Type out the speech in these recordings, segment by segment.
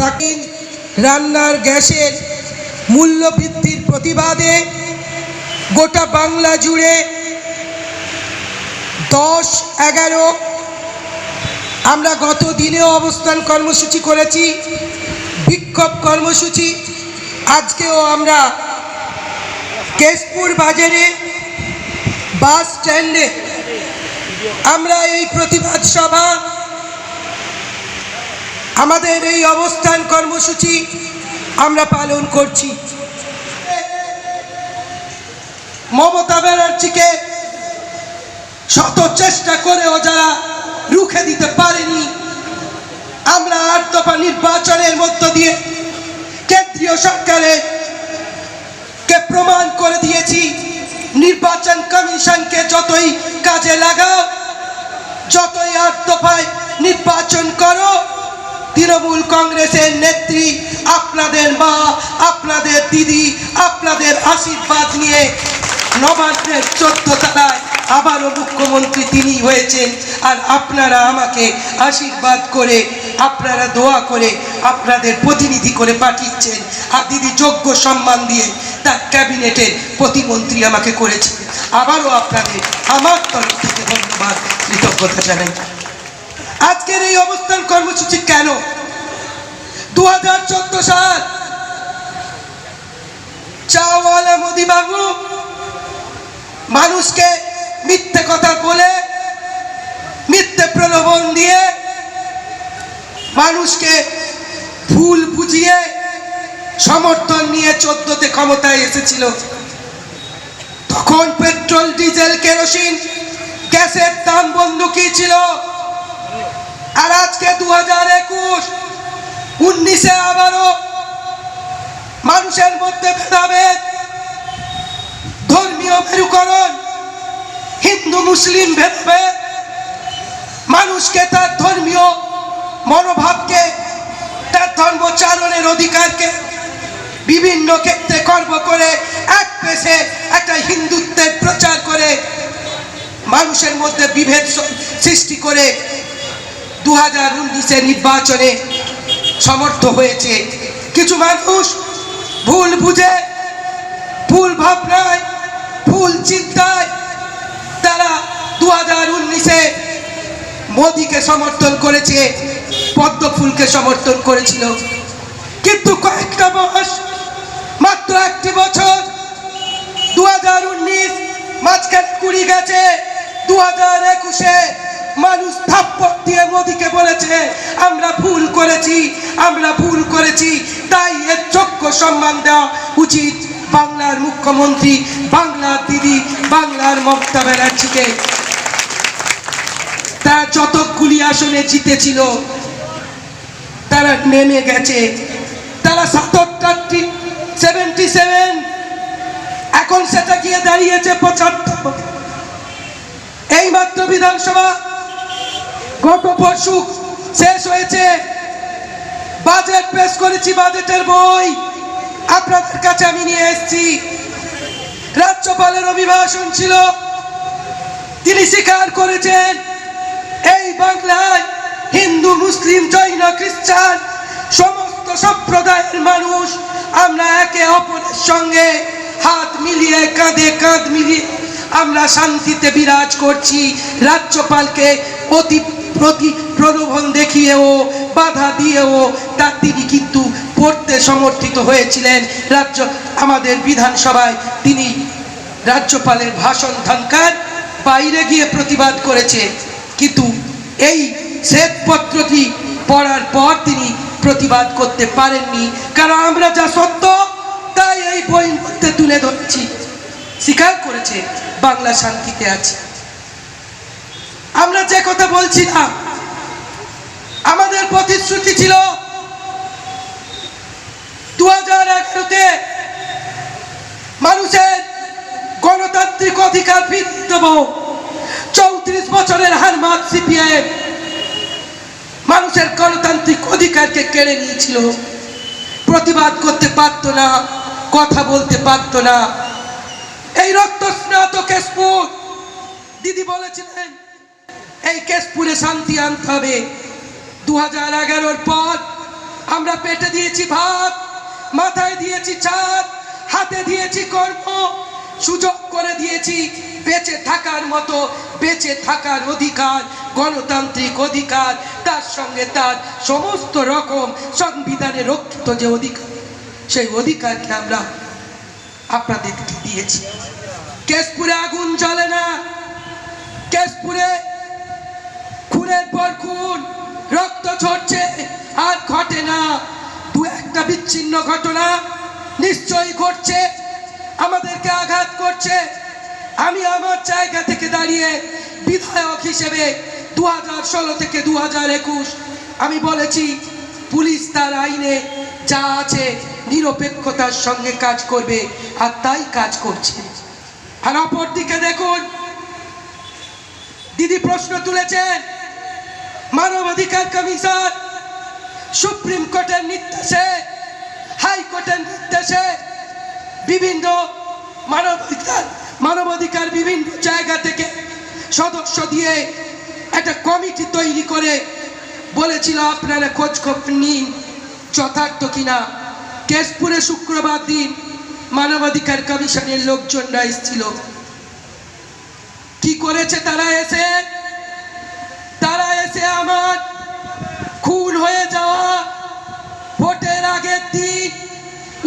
প্রাকৃতিক রান্নার গ্যাসের মূল্য বৃদ্ধির প্রতিবাদে গোটা বাংলা জুড়ে 10-11 আমরা গত দিনেও অবস্থান কর্মসূচি করেছি, বিক্ষোভ কর্মসূচি। আজকেও আমরা কেশপুর বাজারে বাস স্ট্যান্ডে আমরা এই প্রতিবাদ সভা, আমাদের এই অবস্থান কর্মসূচি আমরা পালন করছি। মমতা ব্যানার্জিকে শত চেষ্টা করেও যারা রুখে দিতে পারেনি, আমরা 8 দফা নির্বাচনের মধ্য দিয়ে কেন্দ্রীয় সরকারের কে প্রমাণ করে দিয়েছি, নির্বাচন কমিশনকে যতই কাজে লাগাও, যতই 8 দফায় নির্বাচন করো, তৃণমূল কংগ্রেসের নেত্রী, আপনাদের মা, আপনাদের দিদি, আপনাদের আশীর্বাদ নিয়ে নবান্নের 14 তলায় আবারও মুখ্যমন্ত্রী তিনি হয়েছেন। আর আপনারা আমাকে আশীর্বাদ করে, আপনারা দোয়া করে, আপনাদের প্রতিনিধি করে পাঠিয়েছেন। আর দিদি যোগ্য সম্মান দিয়ে তার ক্যাবিনেটের প্রতিমন্ত্রী আমাকে করেছেন। আবারও আপনাদের আমার তরফ থেকে ধন্যবাদ, কৃতজ্ঞতা জানাই। আজকের এই অবস্থান কর্মসূচি কেন? 2014 সাল চাওয়ালা মোদি বাবু মানুষকে মিথ্যে কথা বলে, মিথ্যে প্রলোভন দিয়ে, মানুষকে ভুল বুঝিয়ে সমর্থন নিয়ে 14তে ক্ষমতায় এসেছিল। তখন পেট্রোল, ডিজেল, কেরোসিন, গ্যাসের দাম বন্ধুকই ছিল। আর আজকে 2021-19-এ আবারও মানুষের মধ্যে ভেদাভেদ, ধর্মীয় মেরুকরণ, হিন্দু মুসলিম ভেদাভেদ, মানুষকে তার ধর্মীয় মনোভাবকে, তার ধর্মচারণের অধিকারকে বিভিন্ন ক্ষেত্রে খর্ব করে এক পেশে একটা হিন্দুত্বের প্রচার করে মানুষের মধ্যে বিভেদ সৃষ্টি করে 2019-এর নির্বাচনে সমর্থ হয়েছে। কিছু মানুষ ভুল বুঝে, ভুল ভাবনায়, ভুল চিন্তায় তারা 2019-এ মোদিকে সমর্থন করেছে, পদ্মফুলকে সমর্থন করেছিল। কিন্তু কয়েকটা মাস, মাত্র 1টি বছর, 2019 মাঝখানে 20 গেছে, 2021-এ মানুষ থাপ্পড় দিয়ে মোদিকে বলেছে আমরা ভুল করেছি, আমরা ভুল করেছি। তাই এর যোগ্য সম্মান দেওয়া উচিত বাংলার মুখ্যমন্ত্রী, বাংলার দিদি, বাংলার মমতা ব্যানার্জিকে। তারা যতগুলি আসনে জিতেছিল তারা নেমে গেছে, তারা 77, এখন সেটা গিয়ে দাঁড়িয়েছে 75। এইমাত্র বিধানসভা গত পরশু শেষ হয়েছে, বাজেট পেশ করেছি, বাজেটের বই আপনাদের কাছে আমি নিয়ে এসেছি। রাজ্যপালের অভিভাষণ ছিল, তিনি স্বীকার করেছেন এই বাংলায় হিন্দু, মুসলিম, জৈন, খ্রিস্টান সমস্ত সম্প্রদায়ের মানুষ আমরা একে অপরের সঙ্গে হাত মিলিয়ে, কাঁধে কাঁধ মিলিয়ে আমরা শান্তিতে বিরাজ করছি। রাজ্যপালকে প্রলোভন দেখিয়েও, বাধা দিয়েও তার তিনি কিন্তু পড়তে সমর্থিত হয়েছিলেন। আমাদের বিধানসভায় তিনি রাজ্যপালের ভাষণ ধানকার বাইরে গিয়ে প্রতিবাদ করেছে, কিন্তু এই শ্বেতপত্রটি পড়ার পর তিনি প্রতিবাদ করতে পারেননি। কারণ আমরা যা সত্য তাই এই বইয়ের মধ্যে তুলে ধরছি। স্বীকার করেছে বাংলা শান্তিতে আছে। আমরা যে কথা বলছিলাম, আমাদের প্রতিশ্রুতি ছিল 2011-তে মানুষের গণতান্ত্রিক অধিকার ফিরিয়ে দেব। 34 বছরের হারমাত সিপিআইএম মানুষের গণতান্ত্রিক অধিকারকে কেড়ে নিয়েছিল। প্রতিবাদ করতে পারতো না, কথা বলতে পারতো না। এই রক্তস্নাত কেশপুর, দিদি বলেছিলেন এই কেশপুরে শান্তি আনতে হবে। 2011-র পর আমরা পেটে দিয়েছি ভাত, মাথায় দিয়েছি ছাদ, হাতে দিয়েছি কর্ম, সুযোগ করে দিয়েছি বেঁচে থাকার মতো, বেঁচে থাকার অধিকার, গণতান্ত্রিক অধিকার, তার সঙ্গে তার সমস্ত রকম সংবিধানে রক্ষিত যে অধিকার, সেই অধিকারকে আমরা আপনাদেরকে দিয়েছি। কেশপুরে আগুন জ্বলে না, কেশপুরে খুনের পর খুন, রক্ত ঝরছে আর ঘটে না। দু একটা বিচ্ছিন্ন ঘটনা নিশ্চয়ই ঘটছে, আমাদেরকে আঘাত করছে। আমি আমার জায়গা থেকে দাঁড়িয়ে বিধায়ক হিসেবে 2016 থেকে 2021 আমি বলেছি পুলিশ তার আইনে যা আছে নিরপেক্ষতার সঙ্গে কাজ করবে, আর তাই কাজ করছে। আর অপরদিকে দেখুন, দিদি প্রশ্ন তুলেছেন, মানবাধিকার কমিশন সুপ্রিম কোর্টের নির্দেশে, হাইকোর্টের নির্দেশে বিভিন্ন মানবাধিকার বিভিন্ন জায়গা থেকে সদস্য দিয়ে একটা কমিটি তৈরি করে বলেছিল আপনারা খোঁজ খবর নিন যথার্থ কিনা। কেশপুরে শুক্রবার দিন মানবাধিকার কমিশনের লোকজনরা এসেছিল। কি করেছে তারা এসে আমার খুন হয়ে যাওয়া ভোটের আগের দিন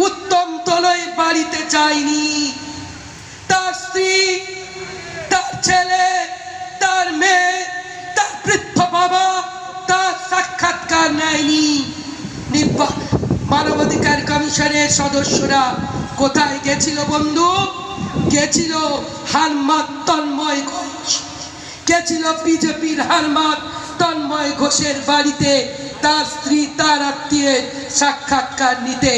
উত্তম তলয়ের বাড়িতে যায়নি, তার স্ত্রী, তার ছেলে, তার মেয়ে, তার বৃদ্ধ বাবা তার সাক্ষাৎকার নেয়নি। মানবাধিকার কমিশনের সদস্যরা কোথায় গেছিল বন্ধু? গেছিল হারমাত তন্ময় ঘোষ, গেছিল বিজেপির হারমাত তন্ময় ঘোষের বাড়িতে তার স্ত্রী, তার আত্মীয়ের সাক্ষাৎকার নিতে।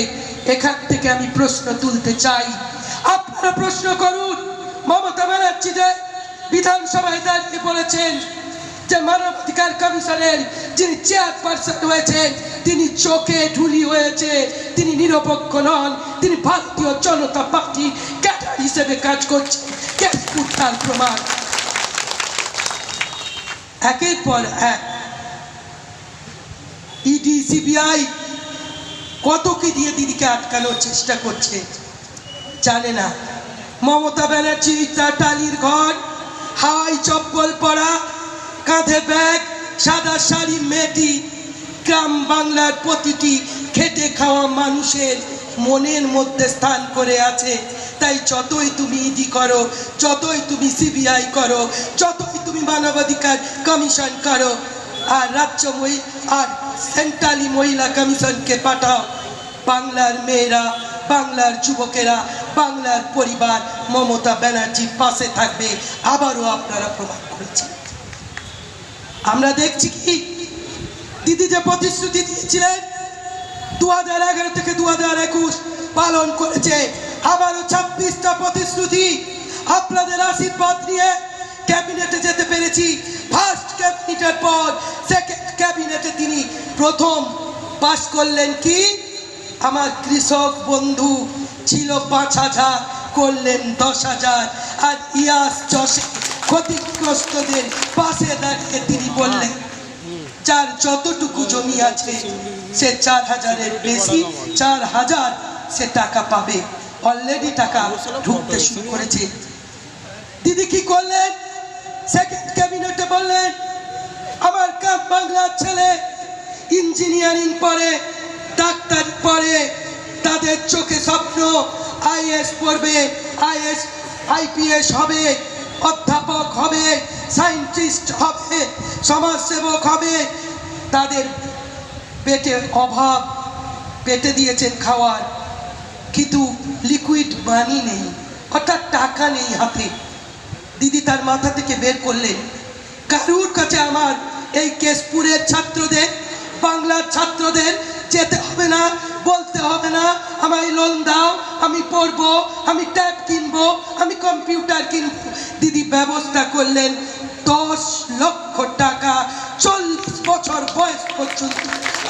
এখান থেকে আমি প্রশ্ন তুলতে চাই, আপনারা প্রশ্ন করুন। মমতা ব্যানার্জি যে বিধানসভায় দাঁড়িয়ে বলেছেন যে মানবাধিকার কমিশনের যিনি চেয়ারপারসন হয়েছেন তিনি চোখে ঢুলি হয়েছে, তিনি নিরপেক্ষ নন, তিনি ভারতীয় জনতা পার্টির ক্যাডার হিসেবে কাজ করছেন। কেশপুর তার প্রমাণ। একের পর এক ইডি, সিবিআই কত কি দিয়ে দিদিকে আটকানোর চেষ্টা করছে জানে না। মমতা ব্যানার্জি তার টালির ঘর, হাওয়াই চপ্পল পরা, কাঁধে ব্যাগ, সাদা শাড়ি মেয়েটি গ্রাম বাংলার প্রতিটি খেটে খাওয়া মানুষের মনের মধ্যে স্থান করে আছে। তাই যতই তুমি ইডি করো, যতই তুমি সিবিআই করো, যতই তুমি মানবাধিকার কমিশন করো, আর রাজ্য আর সেন্ট্রালি মহিলা কমিশনকে পাঠাও, বাংলার মেয়েরা, বাংলার যুবকেরা, বাংলার পরিবার মমতা ব্যানার্জির পাশে থাকবে। আবারও আপনারা প্রমাণ করেছেন। আমরা দেখছি কি দিদি যে প্রতিশ্রুতি দিয়েছিলেন 2011 থেকে 2021 পালন করেছে। আবারও 26টা প্রতিশ্রুতি আপনাদের আশীর্বাদ নিয়ে ক্যাবিনেটে যেতে পেরেছি। ফার্স্ট ক্যাবিনেটের পর সেকেন্ড ক্যাবিনেটে তিনি প্রথম পাস করলেন কি, আমার কৃষক বন্ধু ছিল 5,000, করলেন 10,000। আর ইয়াস চষে ক্ষতিগ্রস্তদের পাশে দাঁড়িয়ে তিনি বললেন যার যতটুকু জমি আছে সে 4,000-এর বেশি 4,000 সে টাকা পাবে। অলরেডি টাকা ঢুকতে শুরু করেছে। দিদি কি করলেন? সেকেন্ড ক্যাবিনেটে বললেন আমার গ্রাম বাংলার ছেলে ইঞ্জিনিয়ারিং পড়ে, ডাক্তার পড়ে, তাদের চোখে স্বপ্ন আইএস পড়বে, আইএস আইপিএস হবে, অধ্যাপক হবে, সায়েন্টিস্ট হবে, সমাজসেবক হবে। তাদের পেটে অভাব, পেটে দিয়েছেন খাওয়ার, কিন্তু লিকুইড মানি নেই, অর্থাৎ টাকা নেই হাতে। দিদি তার মাথা থেকে বের করলেন কারুর কাছে আমার এই কেশপুরের ছাত্রদের, বাংলার ছাত্রদের যেতে হবে না, বলতে হবে না আমায় লোন দাও, আমি পড়বো, আমি ট্যাব কিনবো, আমি কম্পিউটার কিনবো। দিদি ব্যবস্থা করলেন 10 লক্ষ টাকা 40 বছর বয়স পর্যন্ত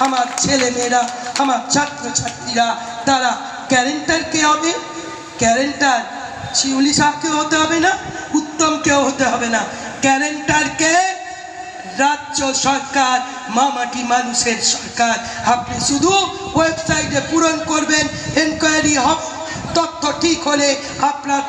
আমার ছেলেমেয়েরা, আমার ছাত্রছাত্রীরা, তারা গ্যারেন্টার কে হবে? গ্যারেন্টার শিউলি শাহকে হতে হবে না, উত্তম কেউ হতে হবে না। গ্যারেন্টারকে রাজ্য সরকার মামাটি মানুষের সরকার। আপনি শুধু ওয়েবসাইটে পূরণ করবেন, এনকোয়ারি হবে, তথ্য ঠিক হলে আপনার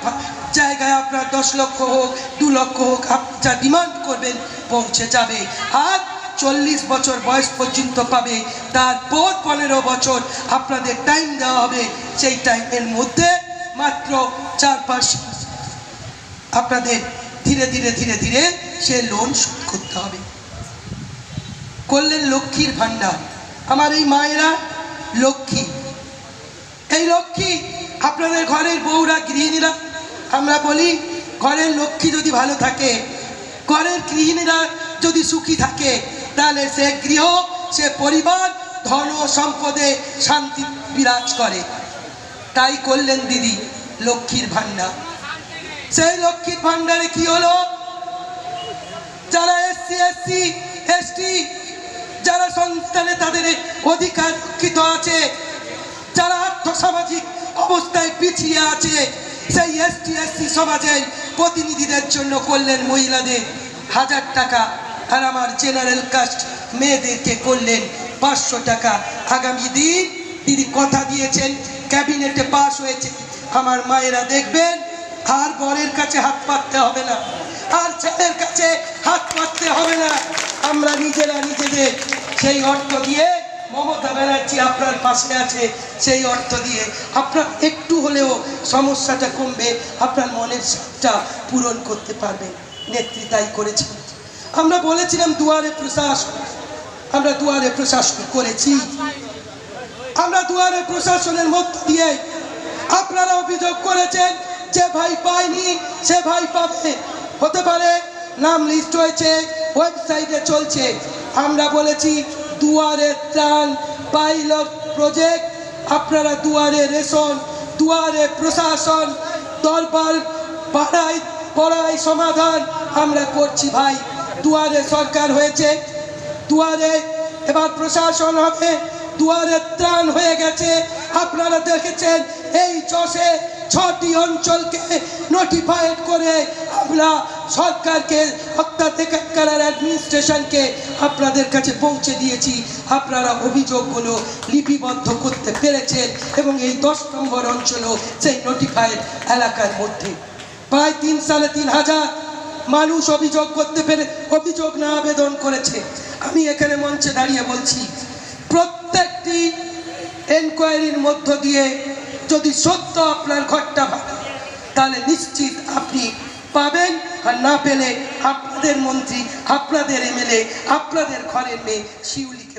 জায়গায় আপনার 10 লক্ষ হোক 2 লক্ষ হোক আপনি যা ডিমান্ড করবেন পৌঁছে যাবে। আর 40 বছর বয়স পর্যন্ত পাবে, তারপর 15 বছর আপনাদের টাইম দেওয়া হবে। সেই টাইমের মধ্যে মাত্র 4% আপনাদের ধীরে ধীরে ধীরে ধীরে সে লোন শোধ করতে হবে। করলেন লক্ষ্মীর ভান্ডার। আমার এই মায়েরা লক্ষ্মী, এই লক্ষ্মী আপনাদের ঘরের বউরা গৃহিণীরা, আমরা বলি ঘরের লক্ষ্মী যদি ভালো থাকে, ঘরের গৃহিণীরা যদি সুখী থাকে, তাহলে সে গৃহ, সে পরিবার ধন সম্পদে শান্তি বিরাজ করে। তাই করলেন দিদি লক্ষ্মীর ভান্ডার। সেই লক্ষ্মীর ভান্ডারে কি হলো, যারা SC SC ST যারা সংস্থানে তাদের অধিকার রক্ষিত আছে, যারা আর্থসামাজিক অবস্থায় পিছিয়ে আছে, সেই ST SC সমাজের প্রতিনিধিদের জন্য করলেন মহিলাদের 1000 টাকা, আর আমার জেনারেল কাস্ট মেয়েদেরকে করলেন 500 টাকা। আগামী দিন দিদি কথা দিয়েছেন, ক্যাবিনেটে পাস হয়েছে। আমার মায়েরা দেখবেন আর বরের কাছে হাত পাততে হবে না, আর ছেলের কাছে হাত পাততে হবে না। আমরা নিজেরা নিজেদের সেই অর্থ দিয়ে, মমতা ব্যানার্জি আপনার পাশে আছে, সেই অর্থ দিয়ে আপনার একটু হলেও সমস্যাটা কমবে, আপনার মনের সাথটা পূরণ করতে পারবেন। নেত্রী তাই করেছেন। আমরা বলেছিলাম দুয়ারে প্রশাসন, আমরা দুয়ারে প্রশাসন করেছি। আমরা দুয়ারে প্রশাসনের মধ্য দিয়ে আপনারা অভিযোগ করেছেন যে ভাই পায়নি সে ভাই পাবে, হতে পারে নাম লিস্ট হয়েছে, ওয়েবসাইটে চলছে। আমরা বলেছি দুয়ারে ত্রাণ পাইলট প্রজেক্ট, আপনারা দুয়ারে রেশন, দুয়ারে প্রশাসন, দরবার পাড়ায় পড়ায় সমাধান আমরা করছি ভাই। দুয়ারে সরকার হয়েছে, দুয়ারে এবার প্রশাসন হবে, দুয়ারে ত্রাণ হয়ে গেছে। আপনারা দেখেছেন এই 6টি অঞ্চলকে নোটিফাইড করে আমরা সরকারকে, অত্যাধিকার অ্যাডমিনিস্ট্রেশনকে আপনাদের কাছে পৌঁছে দিয়েছি। আপনারা অভিযোগগুলো লিপিবদ্ধ করতে পেরেছেন এবং এই 10 নম্বর অঞ্চলও সেই নোটিফাইড এলাকার মধ্যে প্রায় 3,500 মানুষ অভিযোগ করতে পেরে অভিযোগ না আবেদন করেছে। আমি এখানে মঞ্চে দাঁড়িয়ে বলছি, প্রত্যেকটি এনকোয়ারির মধ্য দিয়ে যদি সত্য আপনার ঘরটা ভালো, তাহলে নিশ্চিত আপনি পাবেন। আর না পেলে আপনাদের মন্ত্রী, আপনাদের MLA, আপনাদের ঘরের মেয়ে শিউলিকে